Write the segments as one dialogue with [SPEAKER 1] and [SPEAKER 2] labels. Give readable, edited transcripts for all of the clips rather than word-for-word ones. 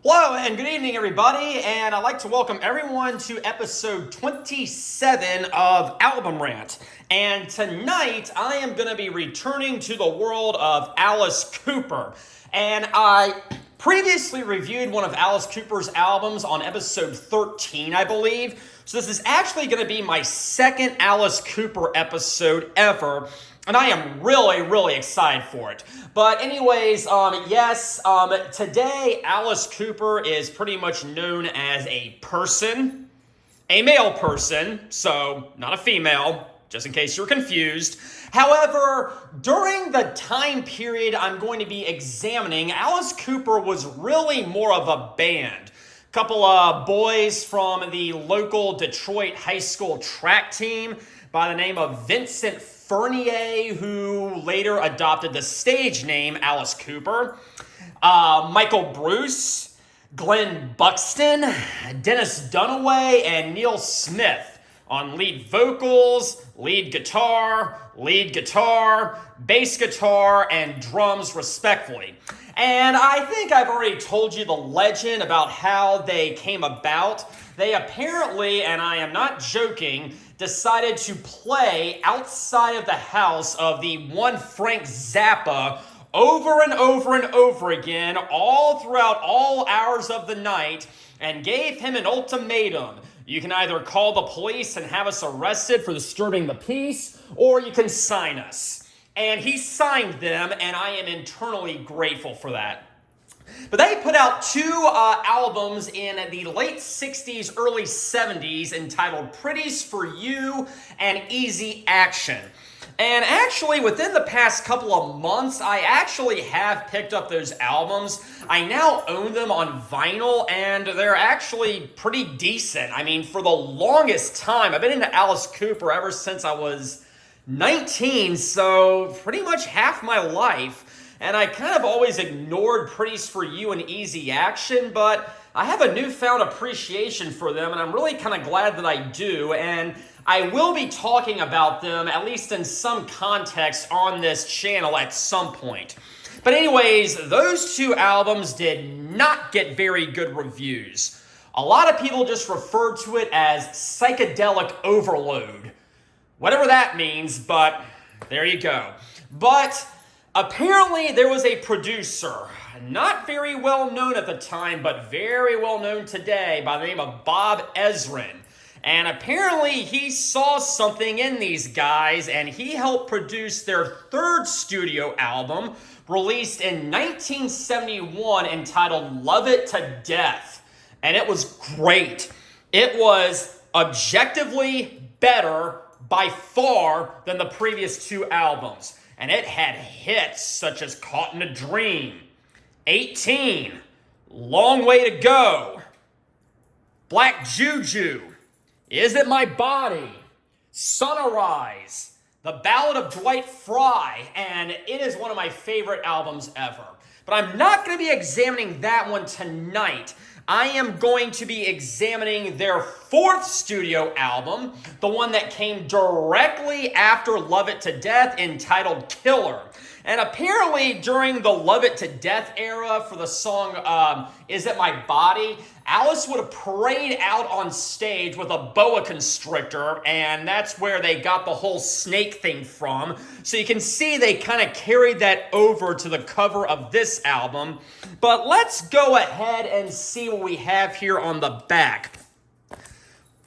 [SPEAKER 1] Hello and good evening, everybody, and I'd like to welcome everyone to episode 27 of Album Rant. And tonight, I am going to be returning to the world of Alice Cooper. And I previously reviewed one of Alice Cooper's albums on episode 13, I believe. So this is actually going to be my second Alice Cooper episode ever. And I am really excited for it. But anyways, today Alice Cooper is pretty much known as a person, a male person, so not a female, just in case you're confused. However, during the time period I'm going to be examining, Alice Cooper was really more of a band. A couple of boys from the local Detroit high school track team by the name of Vincent Fernier, who later adopted the stage name Alice Cooper, Michael Bruce, Glen Buxton, Dennis Dunaway, and Neal Smith on lead vocals, lead guitar, bass guitar, and drums respectively. And I think I've already told you the legend about how they came about. They apparently, and I am not joking, decided to play outside of the house of the one Frank Zappa over and over again, all throughout all hours of the night, and gave him an ultimatum. You can either call the police and have us arrested for disturbing the peace, or you can sign us. And he signed them, and I am internally grateful for that. But they put out two albums in the late 60s, early 70s entitled Pretties for You and Easy Action. And actually, within the past couple of months, I actually have picked up those albums. I now own them on vinyl, and they're actually pretty decent. I mean, for the longest time, I've been into Alice Cooper ever since I was 19, so pretty much half my life. And I kind of always ignored Pretties for You and Easy Action, but I have a newfound appreciation for them, and I'm really kind of glad that I do. And I will be talking about them, at least in some context, on this channel at some point. But anyways, those two albums did not get very good reviews. A lot of people just referred to it as psychedelic overload. Whatever that means, but there you go. But apparently there was a producer, not very well known at the time, but very well known today, by the name of Bob Ezrin. And apparently he saw something in these guys, and he helped produce their third studio album, released in 1971, entitled Love It to Death. And it was great. It was objectively better by far than the previous two albums. And it had hits such as Caught in a Dream, 18, Long Way to Go, Black Juju, Is It My Body, Sunrise, The Ballad of Dwight Fry, and it is one of my favorite albums ever. But I'm not going to be examining that one tonight. I am going to be examining their fourth studio album, the one that came directly after Love It to Death, entitled Killer. And apparently during the Love It to Death era for the song Is It My Body, Alice would parade out on stage with a boa constrictor, and that's where they got the whole snake thing from. So you can see they kind of carried that over to the cover of this album. But let's go ahead and see what we have here on the back.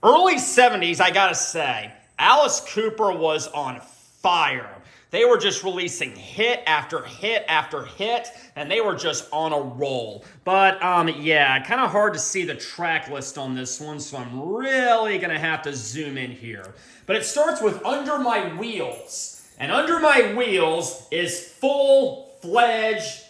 [SPEAKER 1] Early 70s, I gotta say, Alice Cooper was on fire. They were just releasing hit after hit after hit, and they were just on a roll. But, yeah, kind of hard to see the track list on this one, so I'm really going to have to zoom in here. But it starts with Under My Wheels. And Under My Wheels is full-fledged,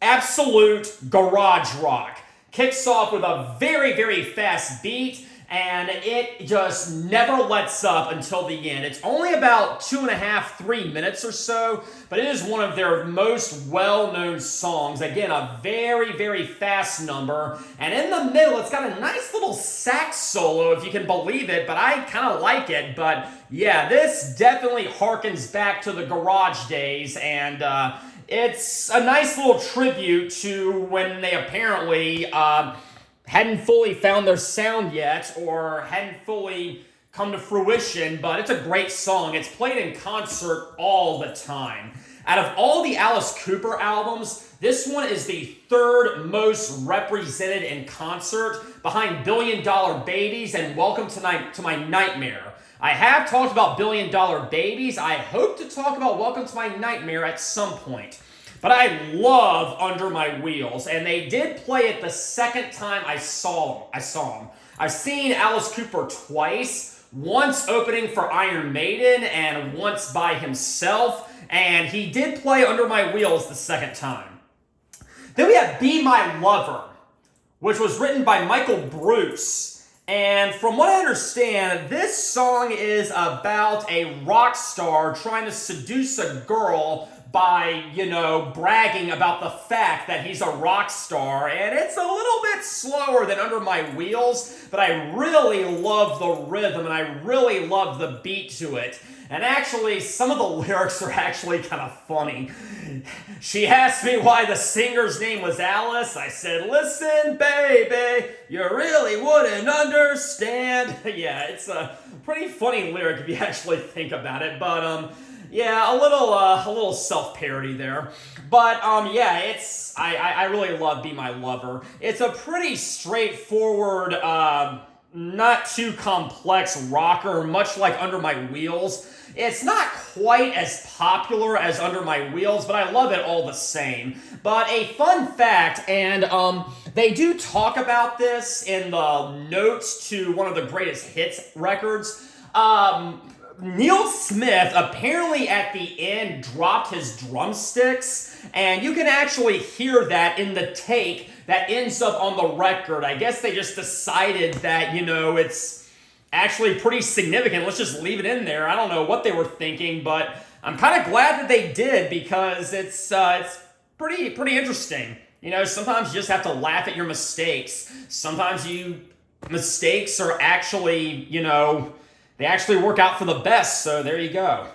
[SPEAKER 1] absolute garage rock. Kicks off with a very fast beat, and it just never lets up until the end. It's only about 2.5, 3 minutes or so, but it is one of their most well-known songs. Again, a very fast number, and in the middle, it's got a nice little sax solo, if you can believe it, but I kind of like it. But yeah, this definitely harkens back to the garage days, and it's a nice little tribute to when they apparently hadn't fully found their sound yet or hadn't fully come to fruition, but it's a great song. It's played in concert all the time. Out of all the Alice Cooper albums, this one is the third most represented in concert, behind Billion Dollar Babies and Welcome to My Nightmare. I have talked about Billion Dollar Babies. I hope to talk about Welcome to My Nightmare at some point. But I love Under My Wheels, and they did play it the second time I saw them. I've seen Alice Cooper twice, once opening for Iron Maiden and once by himself, and he did play Under My Wheels the second time. Then we have Be My Lover, which was written by Michael Bruce. And from what I understand, this song is about a rock star trying to seduce a girl by, bragging about the fact that he's a rock star. And it's a little bit slower than Under My Wheels, but I really love the rhythm and I really love the beat to it. And actually, some of the lyrics are actually kind of funny. She asked me why the singer's name was Alice. I said, listen, baby, you really wouldn't understand. Yeah, it's a pretty funny lyric if you actually think about it. But, yeah, a little self-parody there. But, I really love Be My Lover. It's a pretty straightforward, not too complex rocker, much like Under My Wheels. It's not quite as popular as Under My Wheels, but I love it all the same. But a fun fact, and they do talk about this in the notes to one of the greatest hits records. Neal Smith apparently at the end dropped his drumsticks, and you can actually hear that in the take that ends up on the record. I guess they just decided that, it's actually pretty significant. Let's just leave it in there. I don't know what they were thinking, but I'm kind of glad that they did because it's pretty interesting. Sometimes you just have to laugh at your mistakes. Sometimes mistakes are actually, they actually work out for the best, so there you go.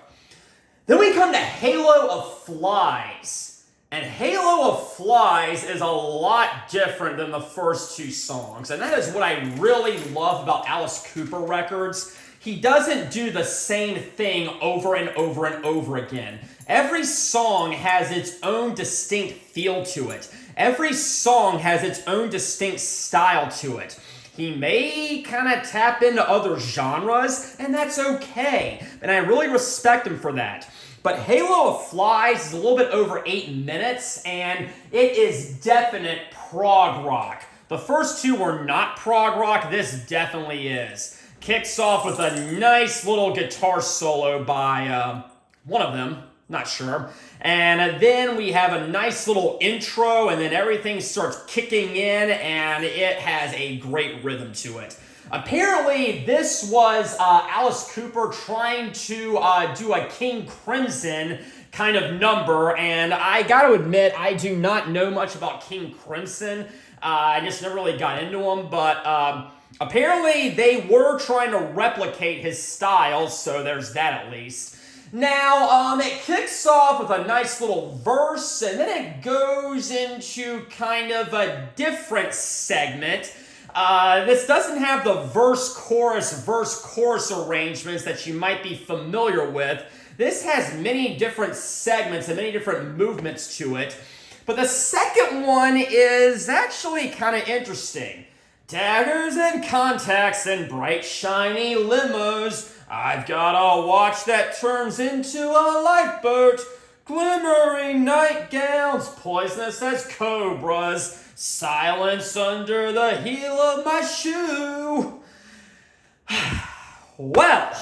[SPEAKER 1] Then we come to Halo of Flies. And Halo of Flies is a lot different than the first two songs. And that is what I really love about Alice Cooper records. He doesn't do the same thing over and over and over again. Every song has its own distinct feel to it. Every song has its own distinct style to it. He may kind of tap into other genres, and that's okay. And I really respect him for that. But Halo of Flies is a little bit over 8 minutes, and it is definite prog rock. The first two were not prog rock. This definitely is. Kicks off with a nice little guitar solo by one of them, not sure. And then we have a nice little intro, and then everything starts kicking in, and it has a great rhythm to it. Apparently, this was Alice Cooper trying to do a King Crimson kind of number, and I gotta admit, I do not know much about King Crimson. I just never really got into him, but apparently they were trying to replicate his style, so there's that at least. Now, it kicks off with a nice little verse, and then it goes into kind of a different segment. This doesn't have the verse-chorus arrangements that you might be familiar with. This has many different segments and many different movements to it. But the second one is actually kind of interesting. Daggers and contacts and bright shiny limos. I've got a watch that turns into a lifeboat. Glimmering nightgowns, poisonous as cobras. Silence under the heel of my shoe. Well,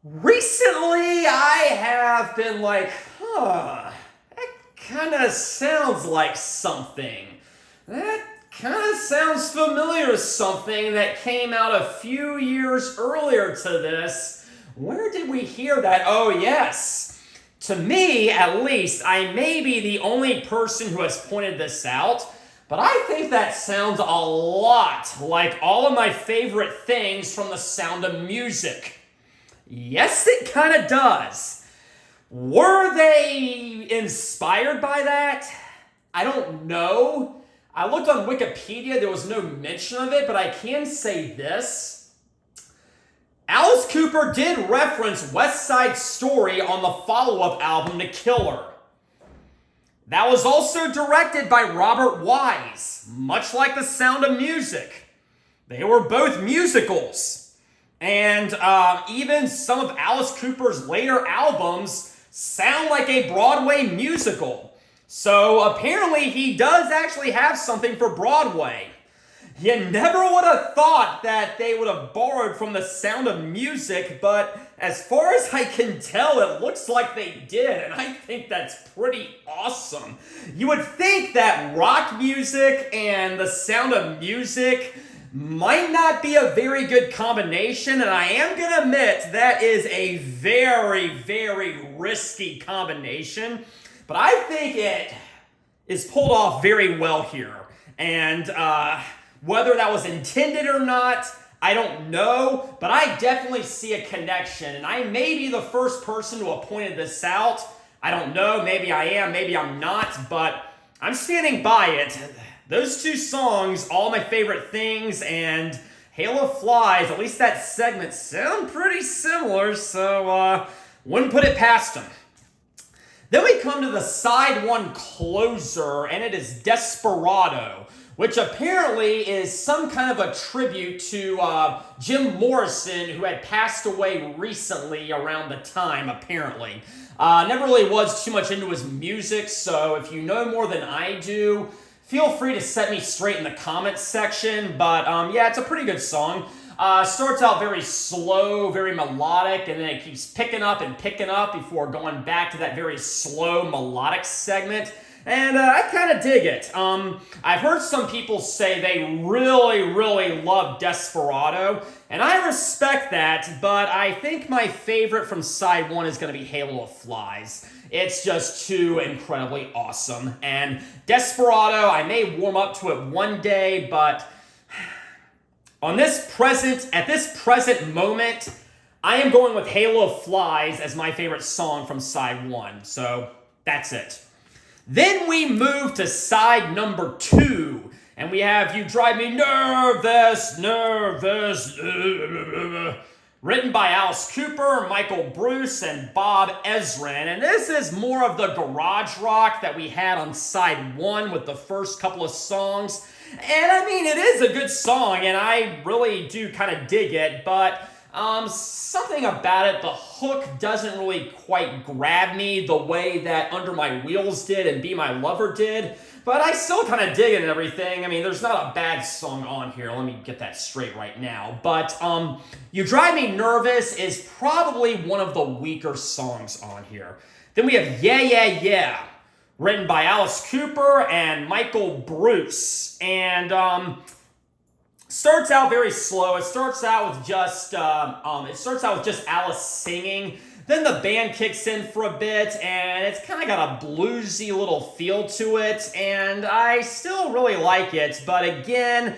[SPEAKER 1] recently I have been like, that kind of sounds like something. That kind of sounds familiar to something that came out a few years earlier to this. Where did we hear that? Oh, yes. To me, at least, I may be the only person who has pointed this out, but I think that sounds a lot like all of my favorite things from The Sound of Music. Yes, it kind of does. Were they inspired by that? I don't know. I looked on Wikipedia, there was no mention of it, but I can say this. Alice Cooper did reference West Side Story on the follow-up album to Killer. That was also directed by Robert Wise, much like The Sound of Music. They were both musicals. And even some of Alice Cooper's later albums sound like a Broadway musical. So apparently he does actually have something for Broadway. You never would have thought that they would have borrowed from The Sound of Music, but as far as I can tell, it looks like they did, and I think that's pretty awesome. You would think that rock music and The Sound of Music might not be a very good combination, and I am going to admit that is a very, very risky combination, but I think it is pulled off very well here. And whether that was intended or not, I don't know, but I definitely see a connection, and I may be the first person to have pointed this out. I don't know, maybe I am, maybe I'm not, but I'm standing by it. Those two songs, All My Favorite Things and Hail of Flies, at least that segment, sound pretty similar, so wouldn't put it past them. Then we come to the side one closer, and it is Desperado, which apparently is some kind of a tribute to Jim Morrison, who had passed away recently around the time, apparently. Never really was too much into his music, so if you know more than I do, feel free to set me straight in the comments section, but yeah, it's a pretty good song. Starts out very slow, very melodic, and then it keeps picking up before going back to that very slow melodic segment. And I kind of dig it. I've heard some people say they really, really love Desperado, and I respect that, but I think my favorite from side one is going to be Halo of Flies. It's just too incredibly awesome. And Desperado, I may warm up to it one day, but at this present moment, I am going with Halo of Flies as my favorite song from side one. So that's it. Then we move to side number 2, and we have You Drive Me Nervous, Nervous, written by Alice Cooper, Michael Bruce, and Bob Ezrin. And this is more of the garage rock that we had on side 1 with the first couple of songs. And I mean, it is a good song, and I really do kind of dig it, but something about it, the hook doesn't really quite grab me the way that Under My Wheels did and Be My Lover did, but I still kind of dig it and everything. I mean, there's not a bad song on here. Let me get that straight right now. But You Drive Me Nervous is probably one of the weaker songs on here. Then we have Yeah, Yeah, Yeah, written by Alice Cooper and Michael Bruce. And starts out very slow. It starts out with just Alice singing. Then the band kicks in for a bit, and it's kind of got a bluesy little feel to it, and I still really like it. But again,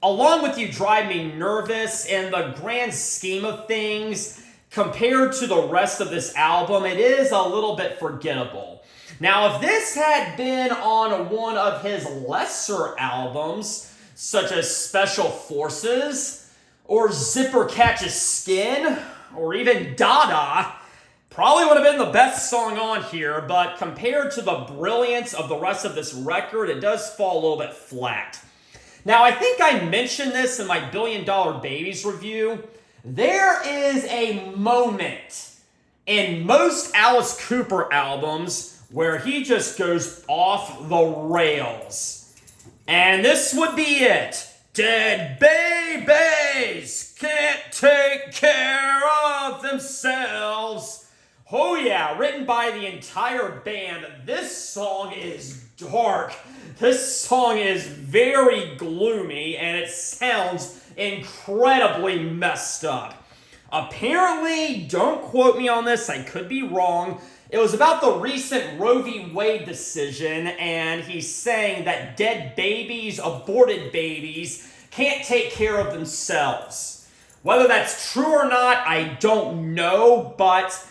[SPEAKER 1] along with You Drive Me Nervous, in the grand scheme of things, compared to the rest of this album, it is a little bit forgettable. Now, if this had been on one of his lesser albums, such as Special Forces, or Zipper Catches Skin, or even Dada, probably would have been the best song on here, but compared to the brilliance of the rest of this record, it does fall a little bit flat. Now, I think I mentioned this in my $1 Billion Babies review. There is a moment in most Alice Cooper albums where he just goes off the rails. And this would be it. Dead babies can't take care of themselves. Oh yeah, written by the entire band. This song is dark. This song is very gloomy, and it sounds incredibly messed up. Apparently, don't quote me on this, I could be wrong, it was about the recent Roe v. Wade decision, and he's saying that dead babies, aborted babies, can't take care of themselves. Whether that's true or not, I don't know, but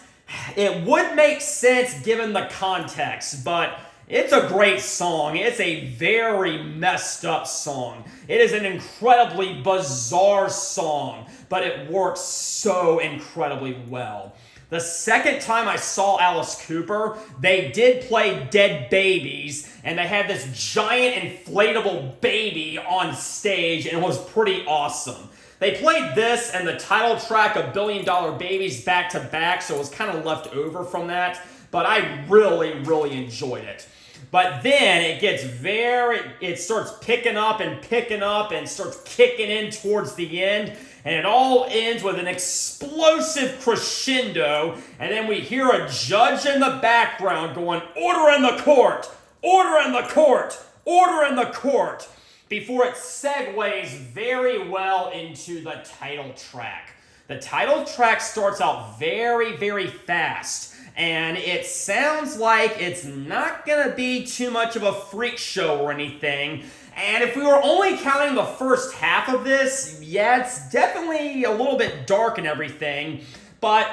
[SPEAKER 1] It would make sense given the context, but it's a great song. It's a very messed up song. It is an incredibly bizarre song, but it works so incredibly well. The second time I saw Alice Cooper, they did play Dead Babies, and they had this giant inflatable baby on stage, and it was pretty awesome. They played this and the title track of Billion Dollar Babies back to back, so it was kind of left over from that, but I really, really enjoyed it. But then it starts picking up and starts kicking in towards the end. And it all ends with an explosive crescendo. And then we hear a judge in the background going, "Order in the court! Order in the court! Order in the court!" Before it segues very well into the title track. The title track starts out very, very fast. And it sounds like it's not going to be too much of a freak show or anything. And if we were only counting the first half of this, yeah, it's definitely a little bit dark and everything. But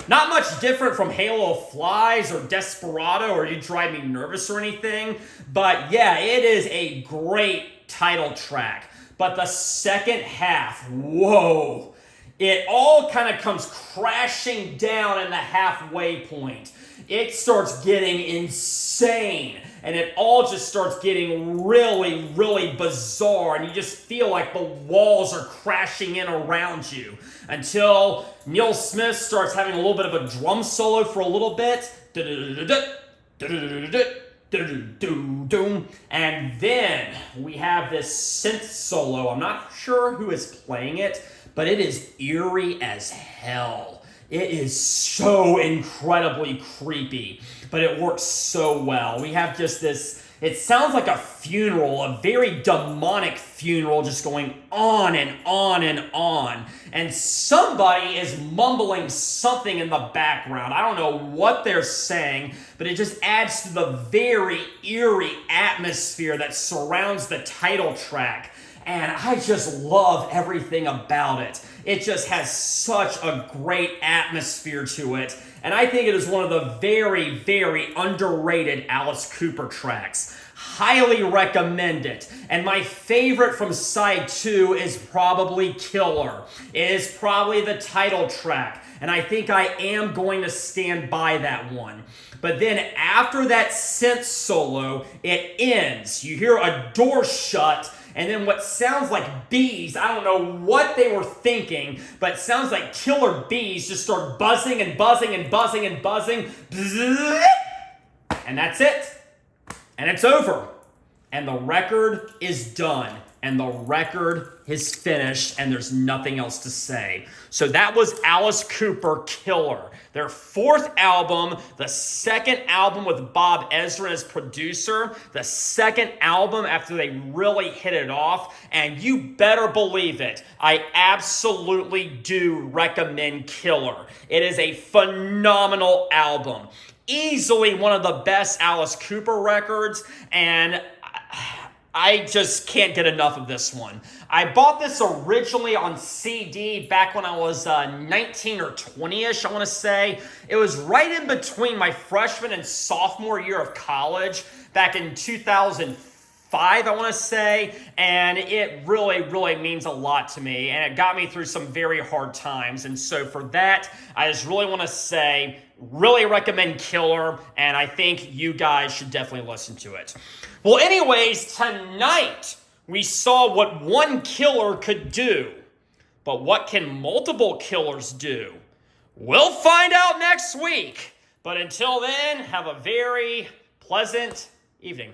[SPEAKER 1] not much different from Halo of Flies or Desperado or You Drive Me Nervous or anything. But yeah, it is a great title track. But the second half, whoa. It all kind of comes crashing down in the halfway point. It starts getting insane, and it all just starts getting really, really bizarre, and you just feel like the walls are crashing in around you until Neal Smith starts having a little bit of a drum solo for a little bit. And then we have this synth solo. I'm not sure who is playing it, but it is eerie as hell. It is so incredibly creepy, but it works so well. We have just this, it sounds like a funeral, a very demonic funeral just going on and on and on. And somebody is mumbling something in the background. I don't know what they're saying, but it just adds to the very eerie atmosphere that surrounds the title track. And I just love everything about it. It just has such a great atmosphere to it. And I think it is one of the very, very underrated Alice Cooper tracks. Highly recommend it. And my favorite from side 2 is probably Killer. It is probably the title track. And I think I am going to stand by that one. But then after that synth solo, it ends. You hear a door shut, and then what sounds like bees, I don't know what they were thinking, but it sounds like killer bees just start buzzing and buzzing and buzzing and buzzing. And that's it. And it's over. And the record is done. And the record is finished, and there's nothing else to say. So that was Alice Cooper, Killer. Their 4th album, the 2nd album with Bob Ezrin as producer, the 2nd album after they really hit it off, and you better believe it, I absolutely do recommend Killer. It is a phenomenal album. Easily one of the best Alice Cooper records, and I just can't get enough of this one. I bought this originally on CD back when I was 19 or 20-ish, I want to say. It was right in between my freshman and sophomore year of college, back in 2005, I want to say. And it really, really means a lot to me. And it got me through some very hard times. And so for that, I just really want to say, really recommend Killer. And I think you guys should definitely listen to it. Well, anyways, tonight we saw what one killer could do. But what can multiple killers do? We'll find out next week. But until then, have a very pleasant evening.